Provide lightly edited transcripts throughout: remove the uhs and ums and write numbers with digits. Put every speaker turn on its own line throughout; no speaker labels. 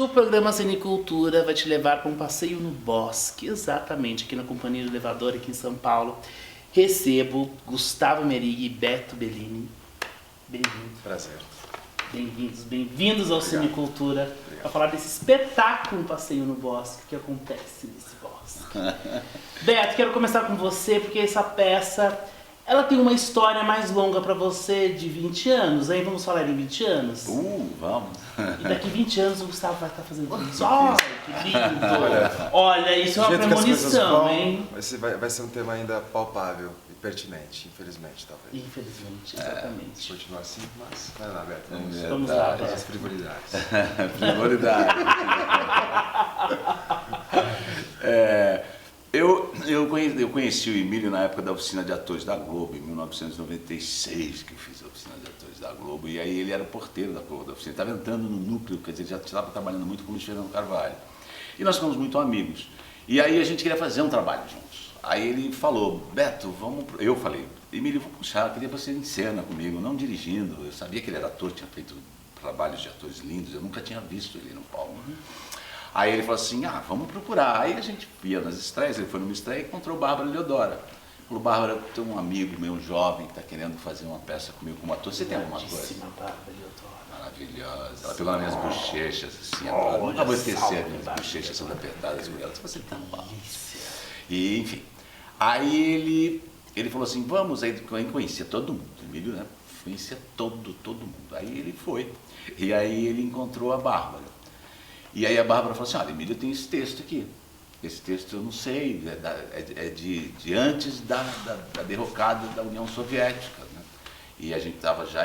o programa Cinecultura vai te levar para um passeio no bosque, exatamente, aqui na Companhia do Elevador, aqui em São Paulo. Recebo Gustavo Merig e Beto Bellini. Bem-vindos.
Prazer.
Bem-vindos ao Cinecultura para falar desse espetáculo Passeio no Bosque que acontece nesse bosque. Beto, quero começar com você porque essa peça ela tem uma história mais longa para você de 20 anos. Aí vamos falar em 20 anos?
Vamos.
E daqui 20 anos o Gustavo vai estar fazendo isso. Ai, que lindo! Olha, isso é uma premonição, hein?
Vai ser um tema ainda palpável e pertinente, infelizmente, talvez.
Infelizmente, exatamente.
Se continuar assim, mas vai lá, Beto.
Vamos lá,
As
Beto.
frivolidades.
Frivolidade. Eu conheci o Emílio na época da oficina de atores da Globo, em 1996, que eu fiz a oficina de atores da Globo, e aí ele era o porteiro da oficina, estava entrando no núcleo, quer dizer, já estava trabalhando muito com o Luiz Fernando Carvalho. E nós ficamos muito amigos. E aí a gente queria fazer um trabalho juntos. Aí ele falou, Beto, vamos... Eu falei, Emílio, vou puxar, eu queria você em cena comigo, não dirigindo. Eu sabia que ele era ator, tinha feito trabalhos de atores lindos, eu nunca tinha visto ele no palco. Aí ele falou assim, vamos procurar. Aí a gente ia nas estreias, ele foi numa estreia e encontrou Bárbara Leodora. Falou, Bárbara, tem um amigo meu, um jovem, que está querendo fazer uma peça comigo como ator. Você tem alguma coisa?
Bárbara Leodora.
Maravilhosa. Ela pegou nas minhas bochechas, assim, eu nunca vou esquecer, minhas bochechas são apertadas por ela. Você tá bom. E, enfim. Aí ele falou assim, vamos, aí eu conhecia todo mundo, o Emílio, né? Conhecia todo mundo. Aí ele foi. E aí ele encontrou a Bárbara. E aí a Bárbara falou assim, olha, Emílio, tem esse texto aqui. Esse texto eu não sei, é de antes da derrocada da União Soviética. Né? E a gente estava já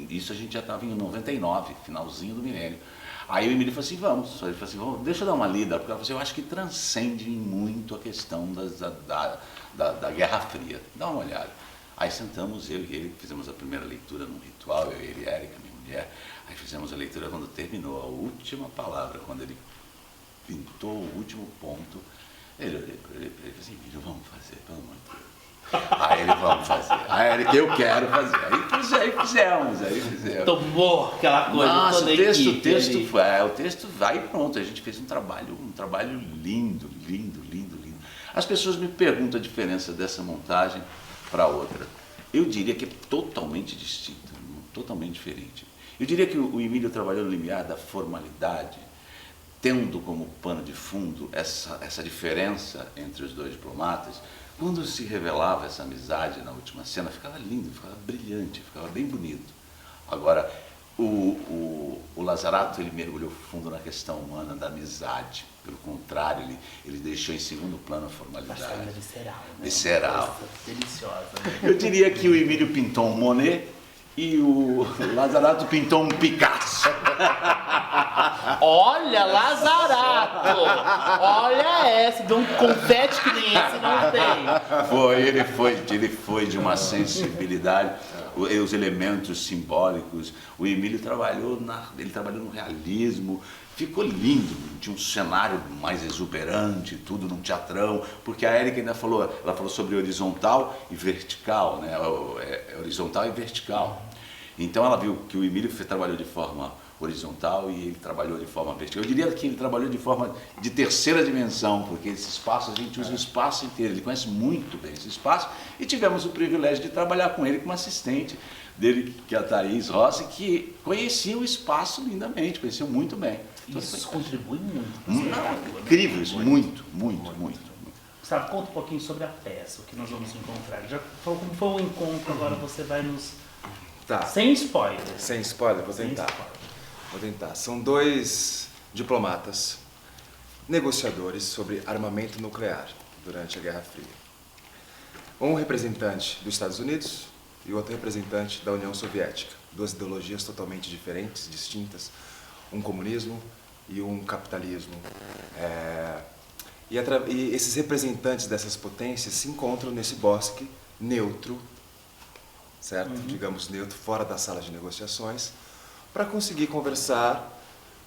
isso a gente já estava em 99, finalzinho do milênio. Aí o Emílio falou assim, vamos. Ele falou assim, deixa eu dar uma lida, porque ela falou assim, eu acho que transcende muito a questão da Guerra Fria. Dá uma olhada. Aí sentamos, eu e ele, fizemos a primeira leitura num ritual, eu, ele, Érica, minha mulher. Aí fizemos a leitura quando terminou a última palavra, quando ele pintou o último ponto, ele olhou para ele e falou assim, Emílio, vamos fazer, pelo amor de Deus. Aí ele, vamos fazer. Aí ele, eu quero fazer. Aí fizemos.
Tomou aquela coisa.
Nossa,
toda
o texto vai e pronto. A gente fez um trabalho lindo. As pessoas me perguntam a diferença dessa montagem para outra. Eu diria que é totalmente distinta, totalmente diferente. Eu diria que o Emílio trabalhou no limiar da formalidade, tendo como pano de fundo essa diferença entre os dois diplomatas. Quando se revelava essa amizade na última cena, ficava lindo, ficava brilhante, ficava bem bonito. Agora, o Lazzarato, ele mergulhou fundo na questão humana da amizade. Pelo contrário, ele deixou em segundo plano a formalidade.
Bastante visceral, né?
Visceral.
Deliciosa. Né?
Eu diria que o Emílio pintou um Monet e o Lazzarato pintou um Picasso.
Olha, Lazzarato! Olha essa, de um confete que nem esse não tem.
Ele foi de uma sensibilidade, os elementos simbólicos. O Emílio trabalhou no realismo, ficou lindo, tinha um cenário mais exuberante, tudo num teatrão, porque a Érica ainda falou, ela falou sobre horizontal e vertical, né? Horizontal e vertical. Então ela viu que o Emílio trabalhou de forma horizontal e ele trabalhou de forma vertical. Eu diria que ele trabalhou de forma de terceira dimensão, porque esse espaço, a gente usa o espaço inteiro, ele conhece muito bem esse espaço e tivemos o privilégio de trabalhar com ele como assistente dele, que é a Thaís Rossi, que conhecia o espaço lindamente, conhecia muito bem. Então,
isso contribui muito.
Incrível isso, muito.
Gustavo, conta um pouquinho sobre a peça, o que nós vamos encontrar. Já falou como foi o encontro, agora você vai nos...
Tá.
Sem spoiler.
Sem spoiler, vou tentar. São dois diplomatas, negociadores sobre armamento nuclear durante a Guerra Fria. Um representante dos Estados Unidos e outro representante da União Soviética. Duas ideologias totalmente diferentes, distintas. Um comunismo e um capitalismo. E esses representantes dessas potências se encontram nesse bosque neutro, certo? Digamos neutro, fora da sala de negociações, para conseguir conversar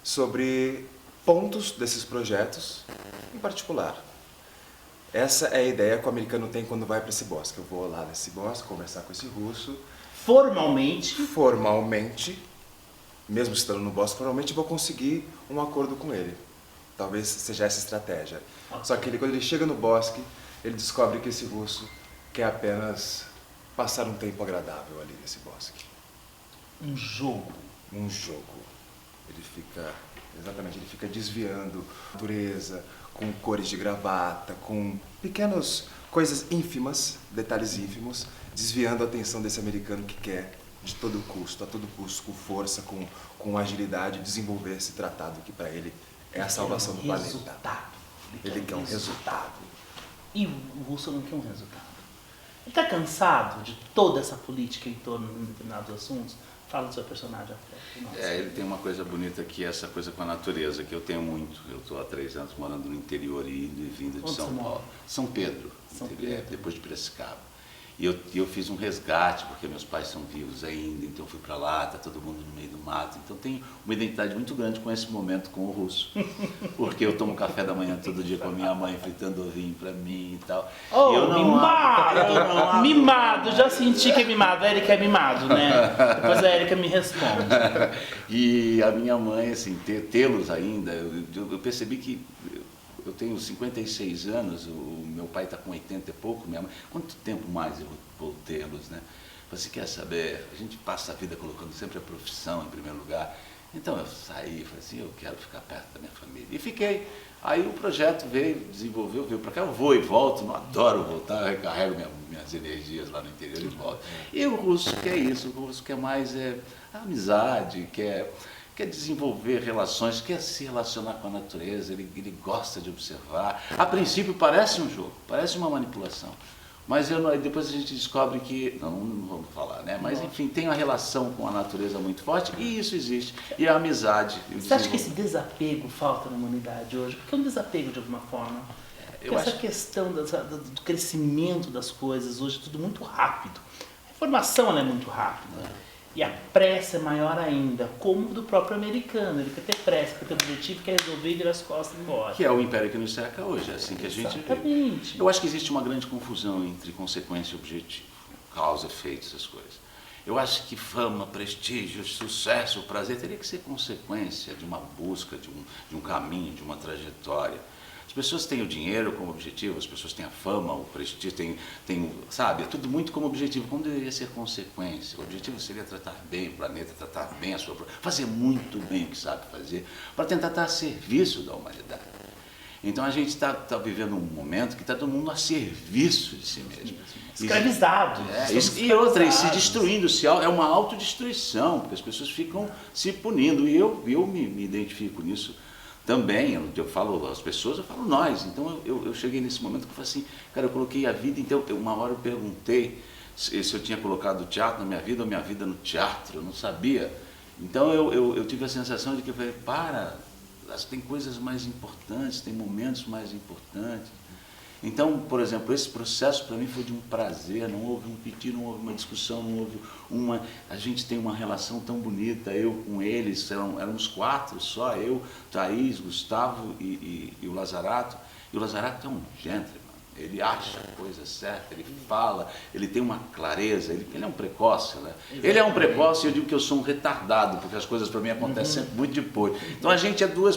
sobre pontos desses projetos em particular. Essa é a ideia que o americano tem quando vai para esse bosque. Eu vou lá nesse bosque, conversar com esse russo.
Formalmente,
mesmo estando no bosque, provavelmente vou conseguir um acordo com ele. Talvez seja essa a estratégia. Só que quando ele chega no bosque, ele descobre que esse russo quer apenas passar um tempo agradável ali nesse bosque.
Um jogo.
Um jogo. Ele fica desviando a natureza, com cores de gravata, com pequenas coisas ínfimas, detalhes ínfimos, desviando a atenção desse americano que quer, de todo custo, a todo custo, com força, com agilidade, desenvolver esse tratado que para ele é a salvação do planeta. Ele quer um resultado.
E o russo não quer um resultado. Ele está cansado de toda essa política em torno de determinados assuntos? Fala do seu personagem, Alfredo.
Ele tem uma coisa bonita que é essa coisa com a natureza, que eu tenho muito. Eu estou há 3 anos morando no interior e indo e vindo de São Paulo. São Pedro, depois de Piracicaba. E eu fiz um resgate, porque meus pais são vivos ainda, então eu fui para lá, está todo mundo no meio do mato. Então tenho uma identidade muito grande com esse momento com o russo. Porque eu tomo café da manhã todo dia com a minha mãe, fritando ovinho para mim e tal.
Oh,
e eu não
mimado! Mimado, já senti que é mimado. A Érica é mimado, né? Depois a Érica me responde.
E a minha mãe, assim, tê-los ainda, eu percebi que... Eu tenho 56 anos, o meu pai está com 80 e pouco, minha mãe, quanto tempo mais eu vou tê-los, né? Você quer saber, a gente passa a vida colocando sempre a profissão em primeiro lugar. Então eu saí, falei assim, eu quero ficar perto da minha família. E fiquei. Aí o projeto veio, desenvolveu, veio para cá, eu vou e volto, não adoro voltar, eu recarrego minhas energias lá no interior e volto. E o russo quer isso, o russo quer mais amizade, quer desenvolver relações, quer se relacionar com a natureza, ele gosta de observar. A princípio parece um jogo, parece uma manipulação, mas depois a gente descobre que, não vamos falar, né? Mas enfim, tem uma relação com a natureza muito forte e isso existe, e a amizade.
Você acha que esse desapego falta na humanidade hoje? Porque é um desapego de alguma forma. Essa questão do crescimento das coisas hoje é tudo muito rápido. A informação ela é muito rápida. E a pressa é maior ainda, como do próprio americano. Ele quer ter pressa, quer ter objetivo, quer resolver e virar as costas e embora.
Que é o império que nos cerca hoje, é assim que a gente...
Exatamente.
Eu acho que existe uma grande confusão entre consequência e objetivo, causa, efeito, essas coisas. Eu acho que fama, prestígio, sucesso, prazer teria que ser consequência de uma busca, de um caminho, de uma trajetória. As pessoas têm o dinheiro como objetivo, as pessoas têm a fama, o prestígio, sabe, é tudo muito como objetivo, como deveria ser consequência. O objetivo seria tratar bem o planeta, tratar bem a sua... fazer muito bem o que sabe fazer, para tentar estar a serviço da humanidade. Então a gente está vivendo um momento que está todo mundo a serviço de si mesmo.
Escravizado.
E se destruindo, é uma autodestruição, porque as pessoas ficam se punindo, e eu me identifico nisso. Também, eu falo as pessoas, eu falo nós. Então eu cheguei nesse momento que eu falei assim, cara, eu coloquei a vida, então uma hora eu perguntei se eu tinha colocado o teatro na minha vida ou minha vida no teatro, eu não sabia. Então eu tive a sensação de que eu falei, tem coisas mais importantes, tem momentos mais importantes. Então, por exemplo, esse processo para mim foi de um prazer, não houve um pedido, não houve uma discussão, não houve a gente tem uma relação tão bonita, eu com eles, éramos 4 só, eu, Thaís, Gustavo e o Lazarato. E o Lazarato é um gentleman, ele acha a coisa certa, ele fala, ele tem uma clareza, ele é um precoce, né? Ele é um precoce e eu digo que eu sou um retardado, porque as coisas para mim acontecem sempre muito depois. Então a gente é duas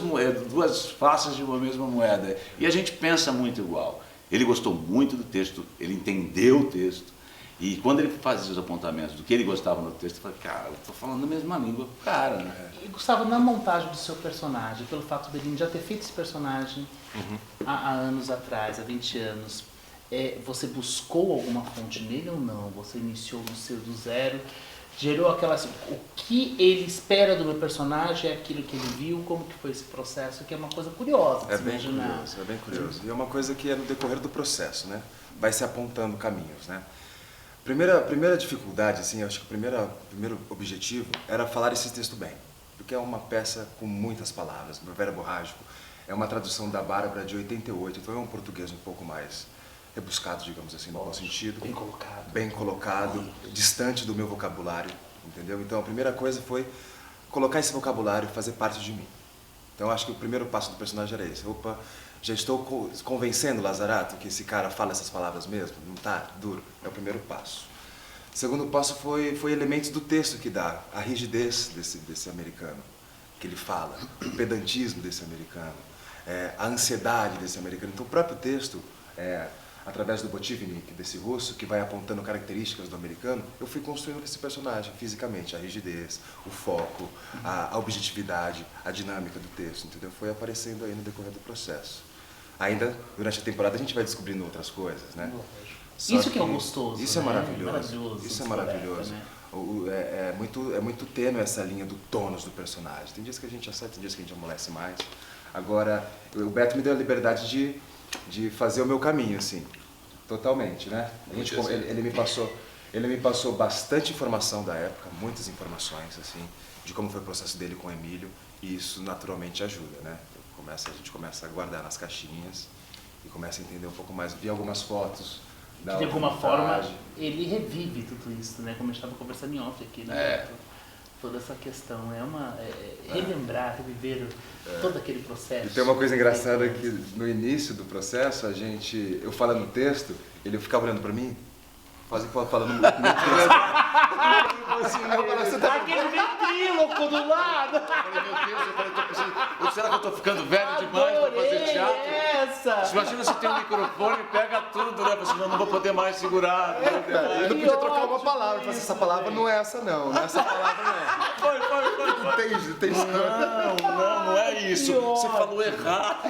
faces de uma mesma moeda e a gente pensa muito igual. Ele gostou muito do texto, ele entendeu o texto, e quando ele fazia os apontamentos do que ele gostava no texto, eu falei, cara, eu estou falando a mesma língua, cara, né?
E Gustavo, na montagem do seu personagem, pelo fato dele já ter feito esse personagem há anos atrás, há 20 anos, você buscou alguma fonte nele ou não? Você iniciou do zero? Gerou o que ele espera do meu personagem, é aquilo que ele viu, como que foi esse processo, que é uma coisa curiosa de se imaginar.
É bem curioso. E é uma coisa que é no decorrer do processo, né? Vai se apontando caminhos, né? Primeira dificuldade, assim, acho que o primeiro objetivo era falar esse texto bem, porque é uma peça com muitas palavras, verborrágico. É uma tradução da Bárbara de 88, então é um português um pouco mais rebuscado, digamos assim, no bom sentido. Bem colocado, distante do meu vocabulário, entendeu? Então a primeira coisa foi colocar esse vocabulário e fazer parte de mim. Então acho que o primeiro passo do personagem era esse. Opa, já estou convencendo Lazarato que esse cara fala essas palavras mesmo? Não tá? Duro. É o primeiro passo. O segundo passo foi elementos do texto que dá, a rigidez desse americano que ele fala, o pedantismo desse americano, a ansiedade desse americano. Então o próprio texto, através do Botivnik, desse russo, que vai apontando características do americano, eu fui construindo esse personagem fisicamente, a rigidez, o foco, a objetividade, a dinâmica do texto, entendeu? Foi aparecendo aí no decorrer do processo. Ainda, durante a temporada, a gente vai descobrindo outras coisas, né?
Isso que é o gostoso,
isso, né? É maravilhoso.
Maravilhoso,
isso é maravilhoso. Né? É muito tênue essa linha do tônus do personagem. Tem dias que a gente acerta, tem dias que a gente amolece mais. Agora, o Beto me deu a liberdade de fazer o meu caminho, assim, totalmente, né? Ele me passou bastante informação da época, muitas informações, assim, de como foi o processo dele com o Emílio, e isso naturalmente ajuda, né? A gente começa a guardar nas caixinhas e começa a entender um pouco mais, vi algumas fotos.
De alguma forma, ele revive tudo isso, né? Como a gente estava conversando em off aqui, né? Toda essa questão, relembrar, reviver todo aquele processo.
E tem uma coisa engraçada que no início do processo, eu falando no texto, ele ficava olhando para mim, falando no texto.
Aquele ventríloco do lado!
Será que eu tô ficando velho demais para fazer teatro?
Essa.
Imagina se tem um microfone e pega tudo, né? Senão eu não vou poder mais segurar.
Eu não podia trocar uma palavra, eu falei, essa palavra não é essa não, essa palavra não é.
Foi.
Tem
Não é isso. Você falou errado.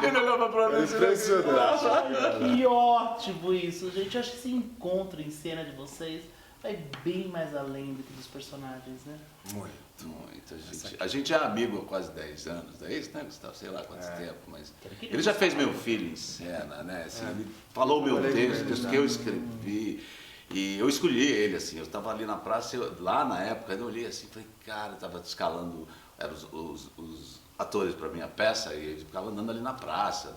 Ele olhava pra mim.
Impressionante.
Que ótimo isso, gente. Eu acho que esse encontro em cena de vocês vai bem mais além do que dos personagens, né?
Muito.
A gente é amigo há quase 10 anos, é isso, né, Gustavo? Sei lá quanto tempo, mas ele já fez meu filho em cena, né? Assim, ele falou o meu texto que eu escrevi. E eu escolhi ele, assim, eu estava ali na praça, lá na época, eu olhei assim, falei, cara, estava escalando, eram os atores para minha peça, e eles ficavam andando ali na praça.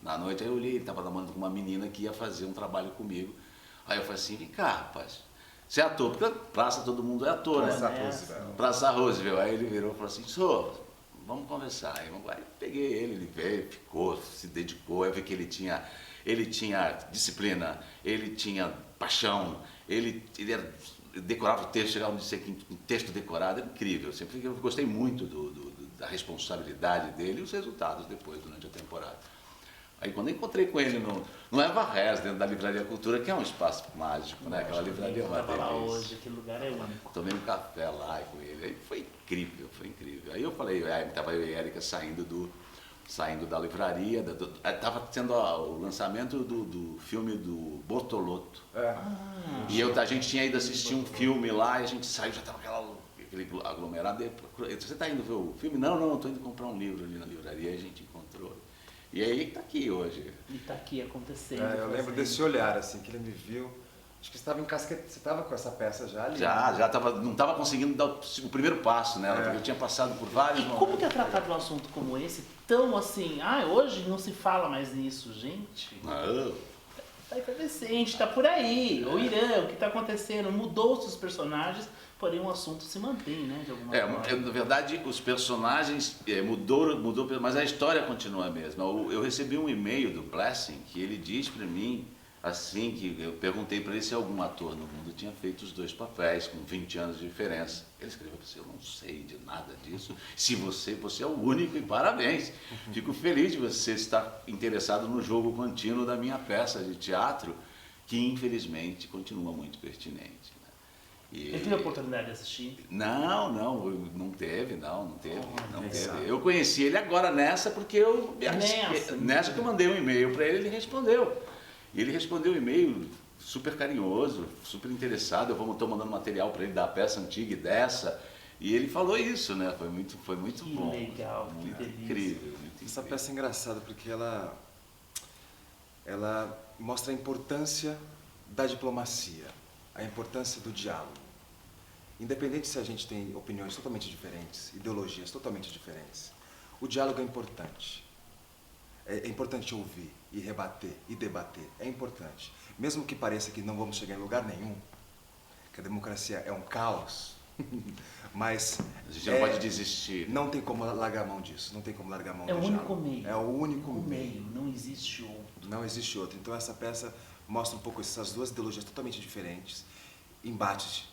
Na noite, aí eu olhei, ele estava namorando com uma menina que ia fazer um trabalho comigo. Aí eu falei assim, vem cá, rapaz, você é ator, porque praça todo mundo é ator,
Praça
né?
Roosevelt.
Praça Roosevelt. Aí ele virou e falou assim, senhor, vamos conversar. Aí peguei ele veio, ficou, se dedicou, eu vi que ele tinha disciplina, ele tinha paixão, ele decorava o texto, chegava a dizer que um texto decorado, é incrível. Eu gostei muito da responsabilidade dele e os resultados depois, durante a temporada. Aí quando eu encontrei com ele no Eva Rez, dentro da Livraria Cultura, que é um espaço mágico, né? Aquela livraria é uma delícia.
Hoje, aquele lugar é único.
Tomei um café lá com ele, aí foi incrível. Aí eu falei, estava eu e a Érica saindo da livraria, estava tendo o lançamento do filme do Bortolotto. E a gente tinha ido assistir um filme lá, e a gente saiu, já estava aquele aglomerado. Você está indo ver o filme? Não, estou indo comprar um livro ali na livraria, e a gente encontrou. E aí está aqui hoje.
E está aqui acontecendo.
Eu lembro desse olhar, assim, que ele me viu. Acho que você estava em Casquete, você estava com essa peça já ali?
Já não estava conseguindo dar o primeiro passo, né? Porque eu tinha passado por vários momentos.
Como que é tratado um assunto como esse, tão assim, hoje não se fala mais nisso, gente? Tá efervescente, tá por aí. O Irã, o que está acontecendo, mudou-se os personagens, porém o assunto se mantém, né, de alguma forma.
Na verdade, os personagens mudou, mas a história continua a mesma. Eu recebi um e-mail do Blessing que ele diz para mim, assim, que eu perguntei para ele se algum ator no mundo tinha feito os dois papéis, com 20 anos de diferença. Ele escreveu para você, eu não sei de nada disso, se você é o único e parabéns. Fico feliz de você estar interessado no jogo contínuo da minha peça de teatro, que infelizmente continua muito pertinente.
Ele teve a oportunidade de assistir?
Não teve. Eu conheci ele agora nessa, porque nessa que eu mandei um e-mail para ele, ele respondeu. E ele respondeu o e-mail super carinhoso, super interessado. Eu estou mandando material para ele da peça antiga e dessa. E ele falou isso, né? Foi muito bom.
Que legal, que delícia.
Incrível.
Essa peça é engraçada porque ela mostra a importância da diplomacia, a importância do diálogo. Independente se a gente tem opiniões totalmente diferentes, ideologias totalmente diferentes, o diálogo é importante. É importante ouvir e rebater e debater. É importante. Mesmo que pareça que não vamos chegar em lugar nenhum, que a democracia é um caos, mas
a gente não pode desistir.
Não tem como largar a mão disso. Não tem como largar a mão do
diálogo.
É o único meio.
Não existe outro.
Não existe outro. Então essa peça mostra um pouco essas duas ideologias totalmente diferentes, embates,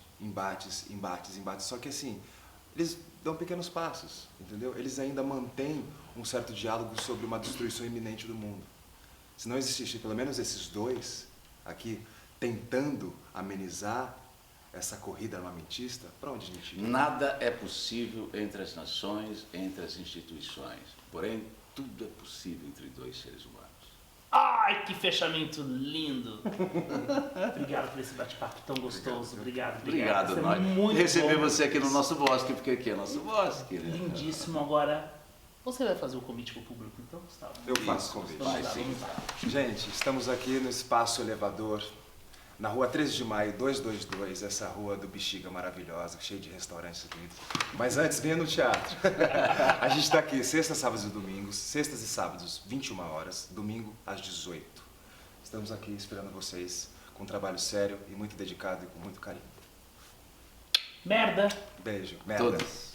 só que assim, eles dão pequenos passos, entendeu? Eles ainda mantêm um certo diálogo sobre uma destruição iminente do mundo. Se não existisse pelo menos esses dois aqui tentando amenizar essa corrida armamentista, para onde a gente ia?
Nada é possível entre as nações, entre as instituições. Porém, tudo é possível entre dois seres humanos.
Ai, que fechamento lindo! Obrigado por esse bate-papo tão gostoso. Obrigado.
Obrigado,
Foi
nós.
muito
Receber
bom.
você aqui no nosso bosque, porque aqui é nosso bosque, né?
Lindíssimo. Agora, você vai fazer o convite pro público, então, Gustavo?
Eu faço convite.
Vamos lá,
sim.
vamos lá.
Gente, estamos aqui no Espaço Elevador, na rua 13 de maio 222, essa rua do Bexiga maravilhosa, cheia de restaurantes lindos. Mas antes, venha no teatro. A gente está aqui sextas, sábados e domingos, sextas e sábados, 21 horas, domingo às 18. Estamos aqui esperando vocês com um trabalho sério e muito dedicado e com muito carinho.
Merda!
Beijo. Merda.
Todos.